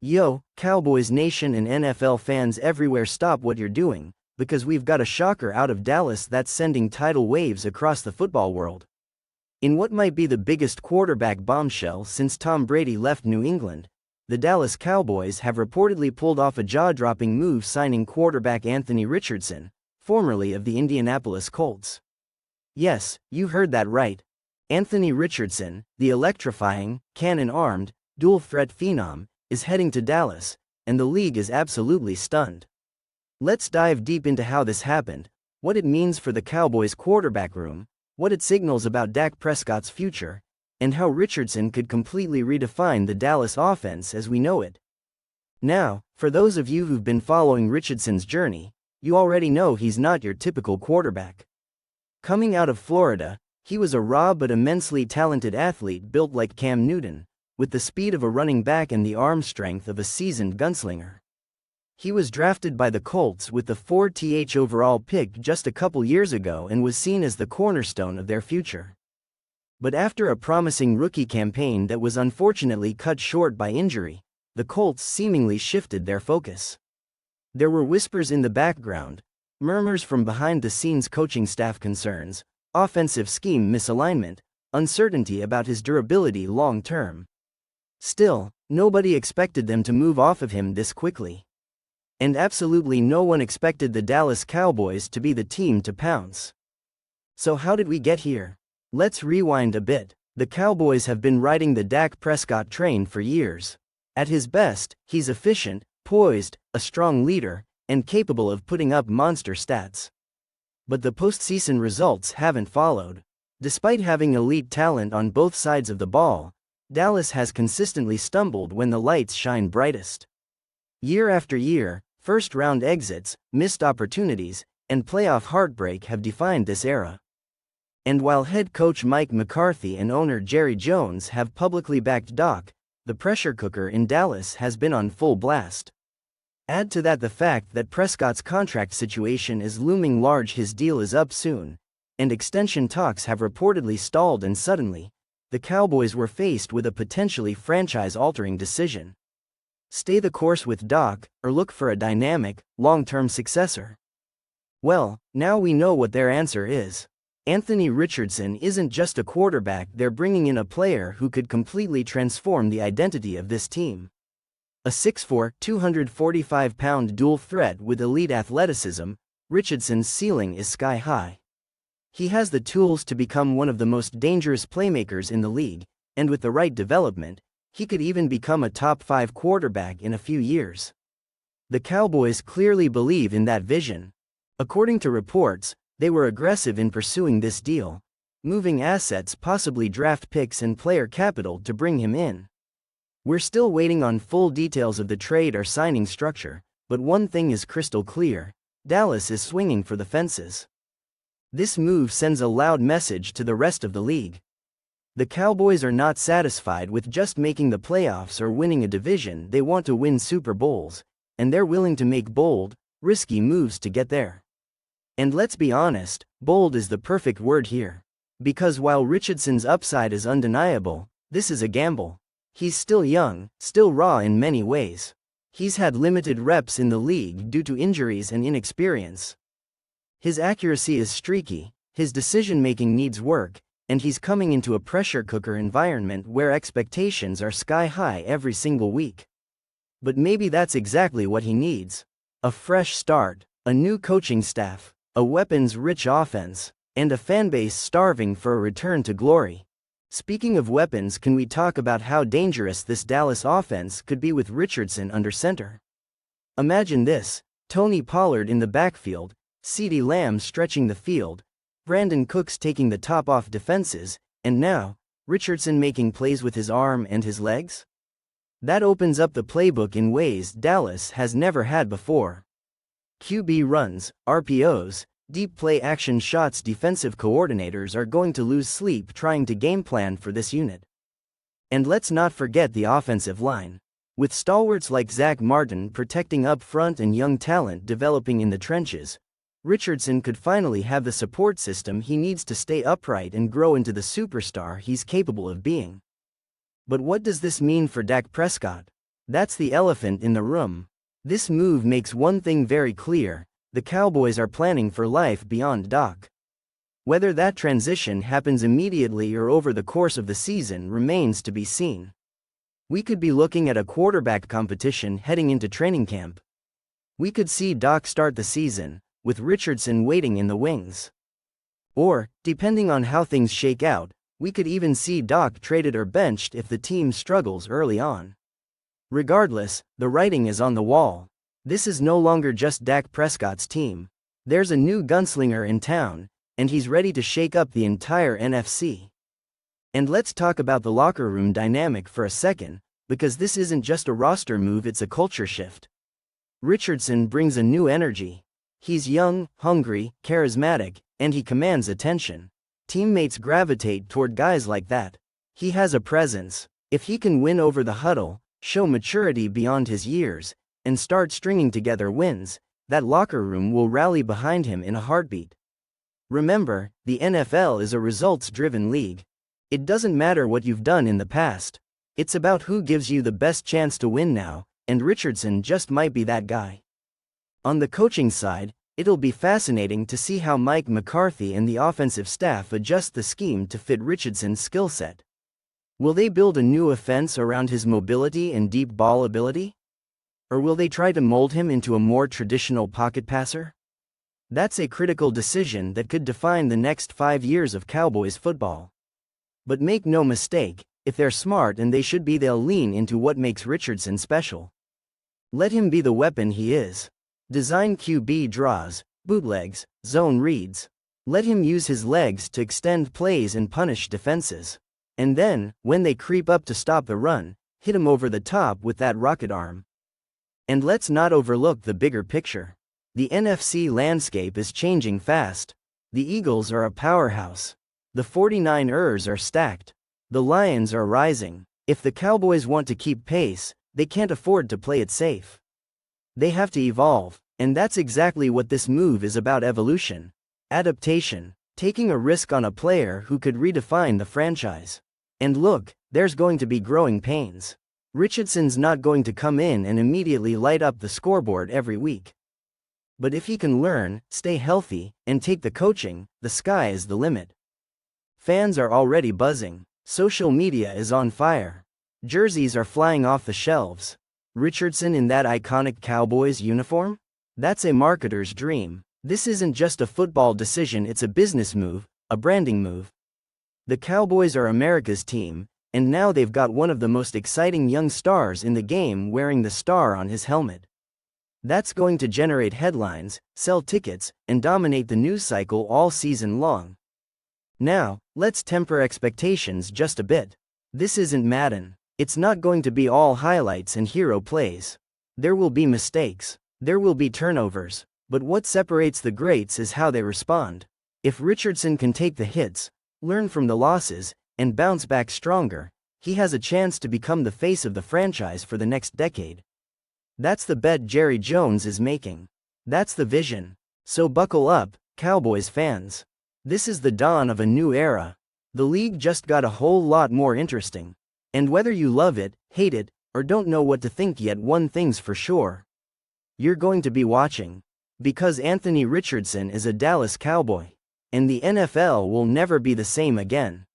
Yo, Cowboys Nation and NFL fans everywhere, stop what you're doing, because we've got a shocker out of Dallas that's sending tidal waves across the football world. In what might be the biggest quarterback bombshell since Tom Brady left New England, the Dallas Cowboys have reportedly pulled off a jaw-dropping move, signing quarterback Anthony Richardson, formerly of the Indianapolis Colts. Yes, you heard that right. Anthony Richardson, the electrifying, cannon-armed, dual-threat phenom, is heading to Dallas, and the league is absolutely stunned. Let's dive deep into how this happened, what it means for the Cowboys' quarterback room, what it signals about Dak Prescott's future, and how Richardson could completely redefine the Dallas offense as we know it. Now, for those of you who've been following Richardson's journey, you already know he's not your typical quarterback. Coming out of Florida, he was a raw but immensely talented athlete built like Cam Newton, with the speed of a running back and the arm strength of a seasoned gunslinger. He was drafted by the Colts with the 4th overall pick just a couple years ago and was seen as the cornerstone of their future. But after a promising rookie campaign that was unfortunately cut short by injury, the Colts seemingly shifted their focus. There were whispers in the background, murmurs from behind-the-scenes coaching staff concerns, offensive scheme misalignment, uncertainty about his durability long-term. Still, nobody expected them to move off of him this quickly. And absolutely no one expected the Dallas Cowboys to be the team to pounce. So how did we get here? Let's rewind a bit. The Cowboys have been riding the Dak Prescott train for years. At his best, he's efficient, poised, a strong leader, and capable of putting up monster stats. But the postseason results haven't followed. Despite having elite talent on both sides of the ball, Dallas has consistently stumbled when the lights shine brightest. Year after year, first-round exits, missed opportunities, and playoff heartbreak have defined this era. And while head coach Mike McCarthy and owner Jerry Jones have publicly backed Doc, the pressure cooker in Dallas has been on full blast. Add to that the fact that Prescott's contract situation is looming large. His deal is up soon, and extension talks have reportedly stalled, and suddenly, the Cowboys were faced with a potentially franchise-altering decision. Stay the course with Doc, or look for a dynamic, long-term successor? Well, now we know what their answer is. Anthony Richardson isn't just a quarterback, they're bringing in a player who could completely transform the identity of this team. A 6'4", 245-pound dual threat with elite athleticism, Richardson's ceiling is sky-high. He has the tools to become one of the most dangerous playmakers in the league, and with the right development, he could even become a top-5 quarterback in a few years. The Cowboys clearly believe in that vision. According to reports, they were aggressive in pursuing this deal, moving assets, possibly draft picks and player capital, to bring him in. We're still waiting on full details of the trade or signing structure, but one thing is crystal clear: Dallas is swinging for the fences. This move sends a loud message to the rest of the league. The Cowboys are not satisfied with just making the playoffs or winning a division, they want to win Super Bowls, and they're willing to make bold, risky moves to get there. And let's be honest, bold is the perfect word here. Because while Richardson's upside is undeniable, this is a gamble. He's still young, still raw in many ways. He's had limited reps in the league due to injuries and inexperience. His accuracy is streaky, his decision-making needs work, and he's coming into a pressure cooker environment where expectations are sky-high every single week. But maybe that's exactly what he needs. A fresh start, a new coaching staff, a weapons-rich offense, and a fanbase starving for a return to glory. Speaking of weapons, can we talk about how dangerous this Dallas offense could be with Richardson under center? Imagine this: Tony Pollard in the backfield, CeeDee Lamb stretching the field, Brandon Cooks taking the top off defenses, and now, Richardson making plays with his arm and his legs? That opens up the playbook in ways Dallas has never had before. QB runs, RPOs, deep play action shots. Defensive coordinators are going to lose sleep trying to game plan for this unit. And let's not forget the offensive line. With stalwarts like Zach Martin protecting up front and young talent developing in the trenches, Richardson could finally have the support system he needs to stay upright and grow into the superstar he's capable of being. But what does this mean for Dak Prescott? That's the elephant in the room. This move makes one thing very clear: the Cowboys are planning for life beyond Doc. Whether that transition happens immediately or over the course of the season remains to be seen. We could be looking at a quarterback competition heading into training camp. We could see Doc start the season, with Richardson waiting in the wings. Or, depending on how things shake out, we could even see Doc traded or benched if the team struggles early on. Regardless, the writing is on the wall. This is no longer just Dak Prescott's team. There's a new gunslinger in town, and he's ready to shake up the entire NFC. And let's talk about the locker room dynamic for a second, because this isn't just a roster move, it's a culture shift. Richardson brings a new energy. He's young, hungry, charismatic, and he commands attention. Teammates gravitate toward guys like that. He has a presence. If he can win over the huddle, show maturity beyond his years, and start stringing together wins, that locker room will rally behind him in a heartbeat. Remember, the NFL is a results-driven league. It doesn't matter what you've done in the past. It's about who gives you the best chance to win now, and Richardson just might be that guy. On the coaching side, it'll be fascinating to see how Mike McCarthy and the offensive staff adjust the scheme to fit Richardson's skill set. Will they build a new offense around his mobility and deep ball ability? Or will they try to mold him into a more traditional pocket passer? That's a critical decision that could define the next 5 years of Cowboys football. But make no mistake, if they're smart, and they should be, they'll lean into what makes Richardson special. Let him be the weapon he is. Design QB draws, bootlegs, zone reads. Let him use his legs to extend plays and punish defenses. And then, when they creep up to stop the run, hit him over the top with that rocket arm. And let's not overlook the bigger picture. The NFC landscape is changing fast. The Eagles are a powerhouse. The 49ers are stacked. The Lions are rising. If the Cowboys want to keep pace, they can't afford to play it safe. They have to evolve, and that's exactly what this move is about: evolution, adaptation, taking a risk on a player who could redefine the franchise. And look, there's going to be growing pains. Richardson's not going to come in and immediately light up the scoreboard every week. But if he can learn, stay healthy, and take the coaching, the sky is the limit. Fans are already buzzing. Social media is on fire. Jerseys are flying off the shelves. Richardson in that iconic Cowboys uniform? That's a marketer's dream. This isn't just a football decision, it's a business move, a branding move. The Cowboys are America's team, and now they've got one of the most exciting young stars in the game wearing the star on his helmet. That's going to generate headlines, sell tickets, and dominate the news cycle all season long. Now, let's temper expectations just a bit. This isn't Madden. It's not going to be all highlights and hero plays. There will be mistakes. There will be turnovers. But what separates the greats is how they respond. If Richardson can take the hits, learn from the losses, and bounce back stronger, he has a chance to become the face of the franchise for the next decade. That's the bet Jerry Jones is making. That's the vision. So buckle up, Cowboys fans. This is the dawn of a new era. The league just got a whole lot more interesting. And whether you love it, hate it, or don't know what to think yet, one thing's for sure. You're going to be watching. Because Anthony Richardson is a Dallas Cowboy. And the NFL will never be the same again.